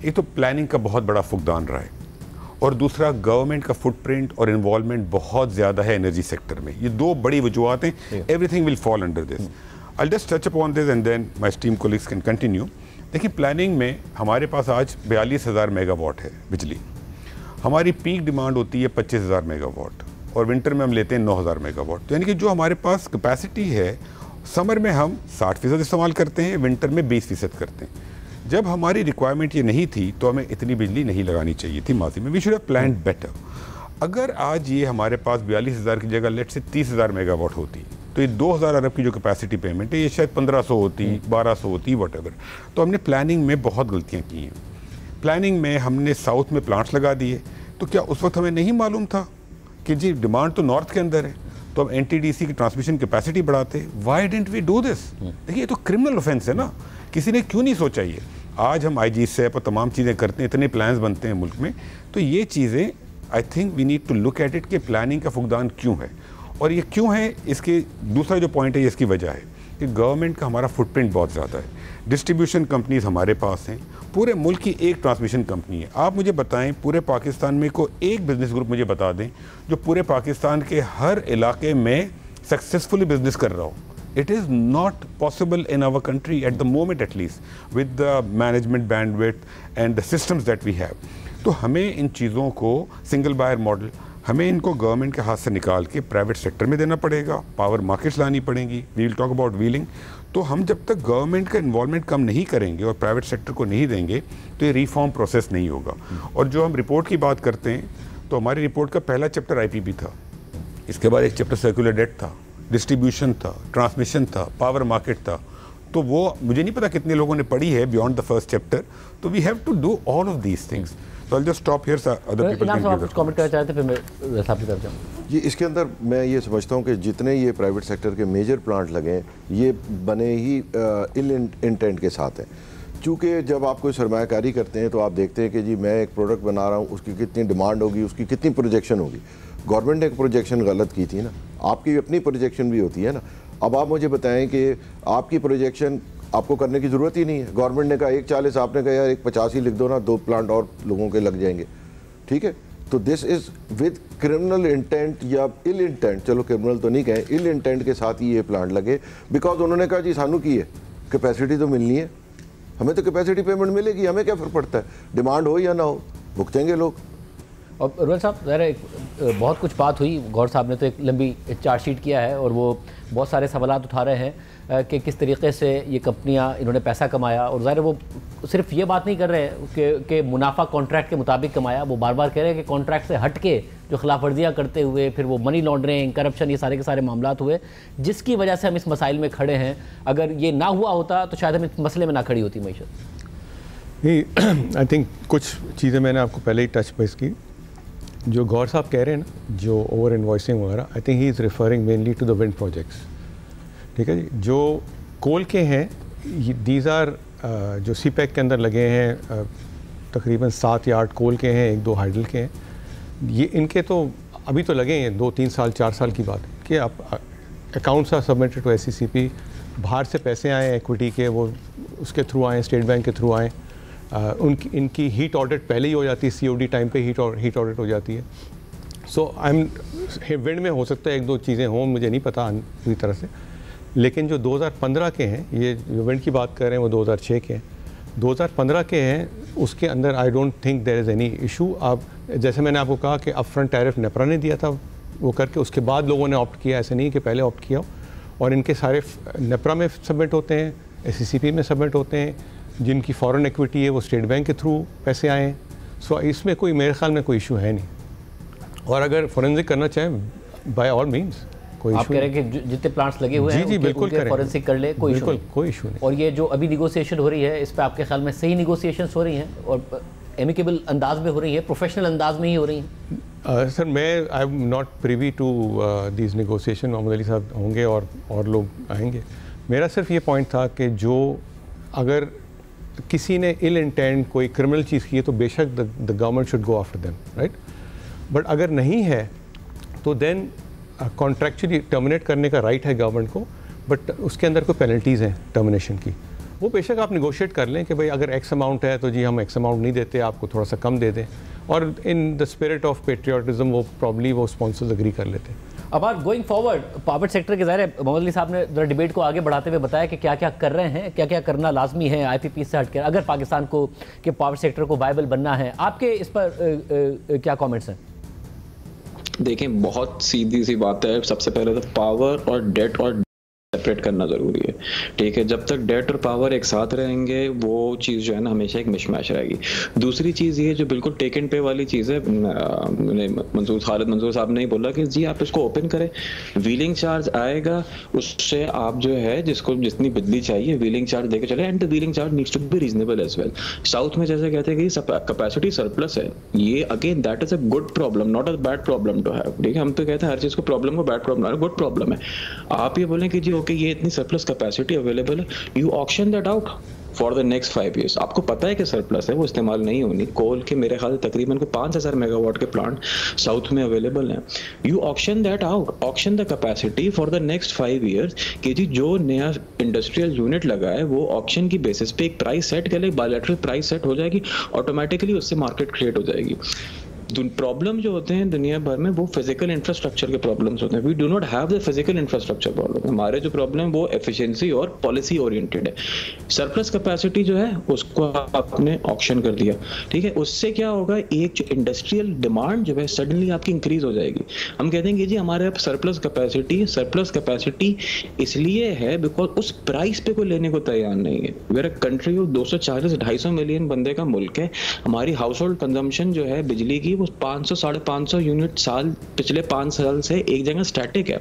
एक तो प्लानिंग का बहुत बड़ा फुकदान रहा है, और दूसरा गवर्नमेंट का फुटप्रिंट और इन्वॉल्वमेंट बहुत ज़्यादा है एनर्जी सेक्टर में। ये दो बड़ी वजूहत हैं। Everything will fall under this. I just touch upon this and then my esteemed colleagues can continue. देखिए, प्लानिंग में हमारे पास आज 42,000 मेगावाट है बिजली। हमारी पीक डिमांड होती है 25,000 मेगावाट, और विंटर में हम लेते हैं 9,000 मेगावाट। तो यानी कि जो हमारे पास कैपेसिटी है, समर में हम 60% इस्तेमाल करते हैं, विंटर में 20% करते हैं। जब हमारी रिक्वायरमेंट ये नहीं थी तो हमें इतनी बिजली नहीं लगानी चाहिए थी माजी में। We should have planned better. अगर आज ये हमारे पास 42,000 की जगह लेट से 30,000 मेगावाट होती, तो ये 2,000 अरब की जो कैपेसिटी पेमेंट है ये शायद 1,500 होती, 1,200 होती, वट एवर। तो हमने प्लानिंग में बहुत गलतियाँ की हैं। प्लानिंग में हमने साउथ में प्लांट्स लगा दिए, तो क्या उस वक्त हमें नहीं मालूम था कि जी डिमांड तो नॉर्थ के अंदर है, तो हम NTDC की ट्रांसमिशन कैपेसिटी बढ़ाते। Why didn't we do this? देखिए, ये तो क्रिमिनल ऑफेंस है ना, किसी ने क्यों नहीं सोचा ये? आज हम IGSAP और तमाम चीज़ें करते हैं, इतने प्लान्स बनते हैं मुल्क में। तो ये चीज़ें I think we need to look at it कि प्लानिंग का फुकदान क्यों है, और ये क्यों है। इसके दूसरा जो पॉइंट है, ये इसकी वजह है कि गवर्नमेंट का हमारा फुटप्रिंट बहुत ज़्यादा है। डिस्ट्रीब्यूशन कंपनीज हमारे पास हैं, पूरे मुल्क की एक ट्रांसमिशन कंपनी है। आप मुझे बताएं, पूरे पाकिस्तान में को एक बिज़नेस ग्रुप मुझे बता दें जो पूरे पाकिस्तान के हर इलाके में सक्सेसफुली बिजनेस कर रहा हो। It is not possible in our country at the moment, at least, with the management bandwidth and the systems that we have. तो हमें इन चीज़ों को सिंगल बायर मॉडल, हमें इनको गवर्नमेंट के हाथ से निकाल के प्राइवेट सेक्टर में देना पड़ेगा, पावर मार्केट्स लानी पड़ेंगी। We will talk about wheeling. तो हम जब तक गवर्नमेंट का इन्वॉल्वमेंट कम नहीं करेंगे और प्राइवेट सेक्टर को नहीं देंगे तो ये रिफॉर्म प्रोसेस नहीं होगा। और जो हम रिपोर्ट की बात करते हैं, तो हमारी रिपोर्ट का पहला चैप्टर IPP था, इसके बाद एक चैप्टर सर्कुलर डेट था, डिस्ट्रीब्यूशन था, ट्रांसमिशन था, पावर मार्केट था। तो वो मुझे नहीं पता कितने लोगों ने पढ़ी है बियॉन्ड द फर्स्ट चैप्टर। तो we have to do all of these things. So I just stop here, other people can give कुछ कमेंट करना चाहते थे, फिर मैं साहब की तरफ जाऊँ। ये इसके अंदर मैं ये समझता हूँ कि जितने ये प्राइवेट सेक्टर के मेजर प्लांट लगे, ये बने ही इल इंटेंट के साथ हैं। चूँकि जब आप कोई सरमायाकारी करते हैं तो आप देखते हैं कि जी मैं एक प्रोडक्ट बना रहा हूँ, उसकी कितनी डिमांड होगी, उसकी कितनी प्रोजेक्शन होगी। गवर्नमेंट ने एक प्रोजेक्शन गलत की थी ना, आपकी अपनी प्रोजेक्शन भी होती है ना। अब आप मुझे बताएं कि आपकी प्रोजेक्शन आपको करने की ज़रूरत ही नहीं है। गवर्नमेंट ने कहा 140, आपने कहा यार 185 लिख दो ना, 2 प्लांट और लोगों के लग जाएंगे, ठीक है। तो this is with criminal intent या इल इंटेंट, चलो क्रिमिनल तो नहीं कहें, इल इंटेंट के साथ ही ये प्लांट लगे। बिकॉज उन्होंने कहा जी सानू की है, कैपेसिटी तो मिलनी है, हमें तो कैपेसिटी पेमेंट मिलेगी, हमें क्या फ़र्क पड़ता है, डिमांड हो या ना हो, भुगतेंगे लोग। और रुबेल साहब, ज़रा बहुत कुछ बात हुई, गौर साहब ने तो एक लंबी चार्जशीट किया है और वो बहुत सारे सवालात उठा रहे हैं कि किस तरीके से ये कंपनियां, इन्होंने पैसा कमाया। और ज़ाहिर वो सिर्फ ये बात नहीं कर रहे हैं कि मुनाफा कॉन्ट्रैक्ट के मुताबिक कमाया, वो बार बार कह रहे हैं कि कॉन्ट्रैक्ट से हट के जो खिलाफ वर्जियाँ करते हुए फिर वो मनी लॉन्ड्रिंग, करप्शन, ये सारे के सारे मामलात हुए, जिसकी वजह से हम इस मसाइल में खड़े हैं। अगर ये ना हुआ होता तो शायद हम इस मसले में ना खड़ी होती मीशत। नहीं, आई थिंक कुछ चीज़ें मैंने आपको पहले ही टच बेस की। जो गौर साहब कह रहे हैं ना, जो ओवर इन्वॉइसिंग वगैरह, I think he is referring mainly to the wind projects, ठीक है जी। जो कोल के हैं, दीज आर जो CPEC के अंदर लगे हैं, तकरीबन 7 या 8 कोल के हैं, 1-2 हाइडल के हैं। ये इनके तो अभी तो लगे हैं 2-3 साल 4 साल की बात है कि आप accounts are submitted to SCCP, बाहर से पैसे आए एक्विटी के, वो उसके थ्रू आए, स्टेट बैंक के थ्रू आए। इनकी हीट ऑडिट पहले ही हो जाती है, COD टाइम पे हीट ऑडिट हो जाती है। सो विंड में हो सकता है 1-2 चीज़ें हों, मुझे नहीं पता पूरी तरह से। लेकिन जो 2015 के हैं, ये जो विंड की बात कर रहे हैं वो 2006 के हैं, 2015 के हैं, उसके अंदर I don't think there is any issue. आप जैसे मैंने आपको कहा कि अप फ्रंट टैरिफ नेपरा ने दिया था वो करके, उसके बाद लोगों ने ऑप्ट किया, ऐसे नहीं कि पहले ऑप्ट किया हो। और इनके सारे नेपरा में सबमिट होते हैं, SCCP में सबमिट होते हैं। जिनकी फॉरेन इक्विटी है वो स्टेट बैंक के थ्रू पैसे आए हैं। सो इसमें कोई, मेरे ख्याल में कोई इशू है नहीं। और अगर फोरेंसिक करना चाहें, बाय ऑल मीन्स कोई आप कह रहे हैं कि जितने प्लांट्स लगे हुए हैं, जी बिल्कुल फोरेंसिक कर ले, कोई इशू नहीं। और ये जो अभी निगोशिएशन हो रही है, इस पर आपके ख्याल में सही निगोशिएशन हो रही हैं और एमिकेबल अंदाज में हो रही है, प्रोफेशनल अंदाज में ही हो रही हैं? सर, मैं I am not privy to these negotiation. Mohammad Ali साहब होंगे और लोग आएंगे। मेरा सिर्फ ये पॉइंट था कि जो अगर किसी ने इल इंटेंट कोई क्रिमिनल चीज़ की है तो बेशक the government should go after them, right. But अगर नहीं है तो देन कॉन्ट्रैक्चुअली टर्मिनेट करने का राइट है गवर्नमेंट को, बट उसके अंदर कोई पेनल्टीज़ हैं टर्मिनेशन की, वो बेशक आप निगोशिएट कर लें कि भाई अगर एक्स अमाउंट है तो जी हम एक्स अमाउंट नहीं देते, आपको थोड़ा सा कम दे दें, और in the spirit of patriotism वो प्रॉब्ली वो स्पॉन्सर्स एग्री कर लेते हैं। अब आप गोइंग फॉरवर्ड प्राइवेट सेक्टर के ज़ाहिर है मोहम्मद अली साहब ने जरा डिबेट को आगे बढ़ाते हुए बताया कि क्या क्या कर रहे हैं, क्या क्या करना लाजमी है IPP से हटकर अगर पाकिस्तान को कि प्राइवेट सेक्टर को वायबल बनना है। आपके इस पर क्या कमेंट्स हैं? देखें, बहुत सीधी सी बात है। सबसे पहले तो पावर और डेट और सेपरेट करना जरूरी है, ठीक है। जब तक डेट और पावर एक साथ रहेंगे वो चीज़ जो है ना हमेशा एक मिशमैश रहेगी। दूसरी चीज़ ये जो बिल्कुल टेक एंड पे वाली चीज़ है, खालिद मंसूर साहब ने ही बोला कि जी आप इसको ओपन करें, व्हीलिंग चार्ज आएगा, उससे आप जो है जिसको जितनी बिजली चाहिए व्हीलिंग चार्ज देके चले, and the wheeling charge needs to be reasonable as well. South में जैसे कहते हैं कि कैपेसिटी सरप्लस है, ये again that is a good problem, not a bad problem to have, ठीक है। हम तो कहते हैं हर चीज़ को प्रॉब्लम को बैड प्रॉब्लम, गुड प्रॉब्लम है। आप ये बोलें कि जी ओके ये इतनी सरप्लस कैपेसिटी अवेलेबल है, you auction that out for the next 5 years। आपको पता है कि सरप्लस है, वो इस्तेमाल नहीं होनी। कोल के मेरे ख्याल से तकरीबन को 5000 मेगावाट के प्लांट साउथ में अवेलेबल हैं। You auction that out, auction the capacity for the next 5 years कि जी जो नया इंडस्ट्रियल यूनिट लगा है वो ऑक्शन की बेसिस पे एक प्राइस सेट कर ले, बायलैटरल प्राइस सेट हो जाएगी, ऑटोमेटिकली उससे मार्केट क्रिएट हो जाएगी। प्रॉब्लम जो होते हैं दुनिया भर में वो फिजिकल इंफ्रास्ट्रक्चर के प्रॉब्लम्स होते हैं। We do not have the physical infrastructure problem. हमारे जो प्रॉब्लम वो एफिशिएंसी और पॉलिसी ओरिएंटेड है। सरप्लस कैपेसिटी जो है उसको आपने ऑक्शन कर दिया, ठीक है। उससे क्या होगा, एक जो इंडस्ट्रियल डिमांड जो है सडनली आपकी इंक्रीज हो जाएगी। हम कहते हैं कि जी हमारे यहाँ सरप्लस कैपेसिटी इसलिए है बिकॉज उस प्राइस पे कोई लेने को तैयार नहीं है। वेयर अ कंट्री 240-250 मिलियन बंदे का मुल्क है, हमारी हाउस होल्ड कंजम्पशन जो है बिजली की 500-550 यूनिट पिछले 5 साल से एक जगह स्टैटिक है।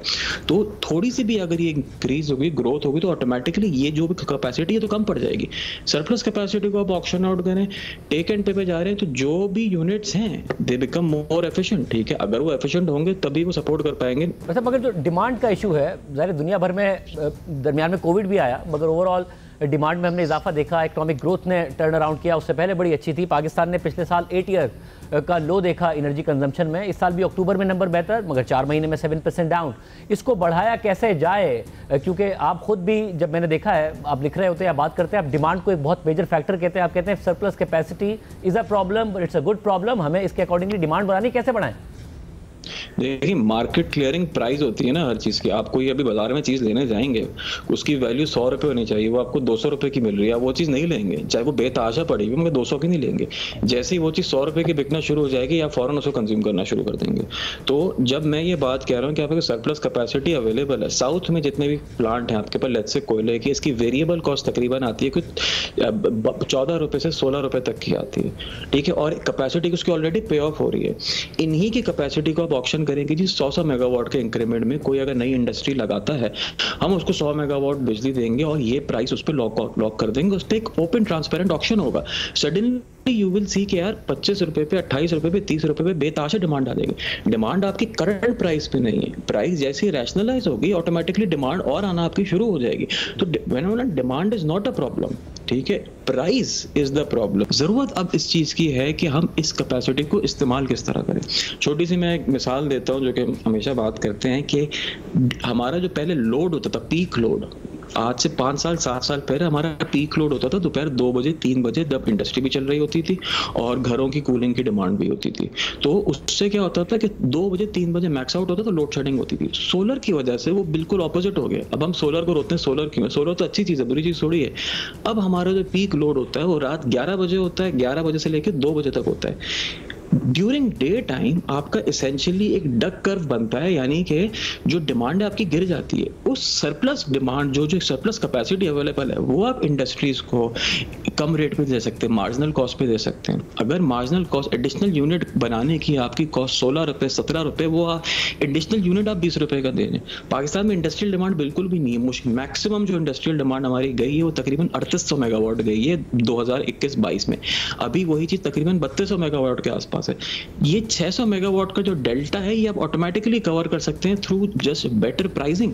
तो थोड़ी सी भी अगर ये इंक्रीज होगी, ग्रोथ होगी, तो ऑटोमेटिकली ये जो भी कैपेसिटी है तो कम पड़ जाएगी। सरप्लस कैपेसिटी को आप ऑक्शन आउट करें, टेक एंड पे जा रहे हैं, तो जो भी यूनिट्स हैं दे बिकम मोर एफिशिएंट, ठीक है। अगर वो एफिशिएंट होंगे तभी वो सपोर्ट कर पाएंगे। वैसे मगर जो डिमांड का इशू है, ज़ाहिर दुनिया भर में दरमियान में कोविड भी आया, मगर ओवरऑल डिमांड में हमने इजाफा देखा, इकोनॉमिक ग्रोथ ने टर्न अराउंड किया, उससे पहले बड़ी अच्छी थी। पाकिस्तान ने पिछले साल 8 ईयर का लो देखा एनर्जी कंजम्पशन में, इस साल भी अक्टूबर में नंबर बेहतर, मगर 4 महीने में 7% डाउन। इसको बढ़ाया कैसे जाए, क्योंकि आप खुद भी जब मैंने देखा है आप लिख रहे होते हैं या बात करते हैं, आप डिमांड को एक बहुत मेजर फैक्टर कहते हैं। आप कहते हैं surplus capacity is a problem but it's a good problem, हमें इसके अकॉर्डिंगली डिमांड बढ़ानी, कैसे बढ़ाएं? देखिए, मार्केट क्लियरिंग प्राइस होती है ना हर चीज़ की। आप कोई अभी बाजार में चीज़ लेने जाएंगे, उसकी वैल्यू 100 रुपये होनी चाहिए, वो आपको 200 रुपये की मिल रही है, वो चीज़ नहीं लेंगे, चाहे वो बेताशा पड़ी हुई, मगर 200 की नहीं लेंगे। जैसे ही वो चीज़ 100 रुपये की बिकना शुरू हो जाएगी, आप फौरन उसको कंज्यूम करना शुरू कर देंगे। तो जब मैं ये बात कह रहा हूँ कि आपके सरप्लस कैपेसिटी अवेलेबल है, साउथ में जितने भी प्लांट हैं आपके पास, लेट्स से कोयले की, इसकी वेरिएबल कॉस्ट तकरीबन आती है कुछ 14 रुपये से 16 रुपये तक की आती है, ठीक है। और कैपेसिटी उसकी ऑलरेडी पे ऑफ हो रही है। इन्हीं की कैपेसिटी को आप ऑक्शन करेंगे जी 100 मेगावाट के इंक्रीमेंट में कोई अगर नई इंडस्ट्री लगाता है, हम उसको 100 मेगावाट बिजली देंगे और ये प्राइस उस पर लॉक कर देंगे। उस पर एक ओपन ट्रांसपेरेंट ऑक्शन होगा। सडनली यू विल सी कि यार 25 रुपए पे, 28 रुपए पे, 30 रुपए पे बेताशा डिमांड आ जाएगी। डिमांड आपकी करंट प्राइस पे नहीं है। प्राइस जैसे ही रैशनलाइज होगी, ऑटोमेटिकली डिमांड और आना आपकी शुरू हो जाएगी। तो demand is not a problem, ठीक है, प्राइस इज द प्रॉब्लम। जरूरत अब इस चीज की है कि हम इस कैपेसिटी को इस्तेमाल किस तरह करें। छोटी सी मैं एक मिसाल देता हूं जो कि हमेशा बात करते हैं कि हमारा जो पहले लोड होता था, पीक लोड, आज से 5 साल 7 साल पहले हमारा पीक लोड होता था दोपहर 2 बजे 3 बजे, जब इंडस्ट्री भी चल रही होती थी और घरों की कूलिंग की डिमांड भी होती थी। तो उससे क्या होता था कि 2 बजे 3 बजे मैक्स आउट होता तो लोड शेडिंग होती थी। सोलर की वजह से वो बिल्कुल ऑपोजिट हो गया। अब हम सोलर को रोकते हैं। सोलर क्यों है? सोलर तो अच्छी चीज़ है, बुरी चीज़ थोड़ी है। अब हमारा जो पीक लोड होता है वो रात 11 बजे होता है, 11 बजे से लेकर 2 बजे तक होता है। ड्यूरिंग डे टाइम आपका एसेंशियली एक डक कर्व बनता है, यानी कि जो डिमांड है आपकी गिर जाती है। उस सरप्लस डिमांड, जो सरप्लस कैपेसिटी अवेलेबल है, वो आप इंडस्ट्रीज को कम रेट पे दे सकते हैं, मार्जिनल कॉस्ट पे दे सकते हैं। अगर मार्जिनल कॉस्ट एडिशनल यूनिट बनाने की आपकी कॉस्ट 16 रुपये 17 रुपये, वो एडिशनल यूनिट आप 20 रुपये का दे दें। पाकिस्तान में इंडस्ट्रियल डिमांड बिल्कुल भी नहीं है। मुश्किल मैक्सिमम जो इंडस्ट्रियल डिमांड हमारी गई है वो तकरीबन 3800 मेगावाट गई है 2021-22 में। अभी वही चीज़ तकरीबन 3200 मेगावाट के आसपास है। ये 600 मेगावाट का जो डेल्टा है ये आप ऑटोमेटिकली कवर कर सकते हैं थ्रू जस्ट बेटर प्राइसिंग।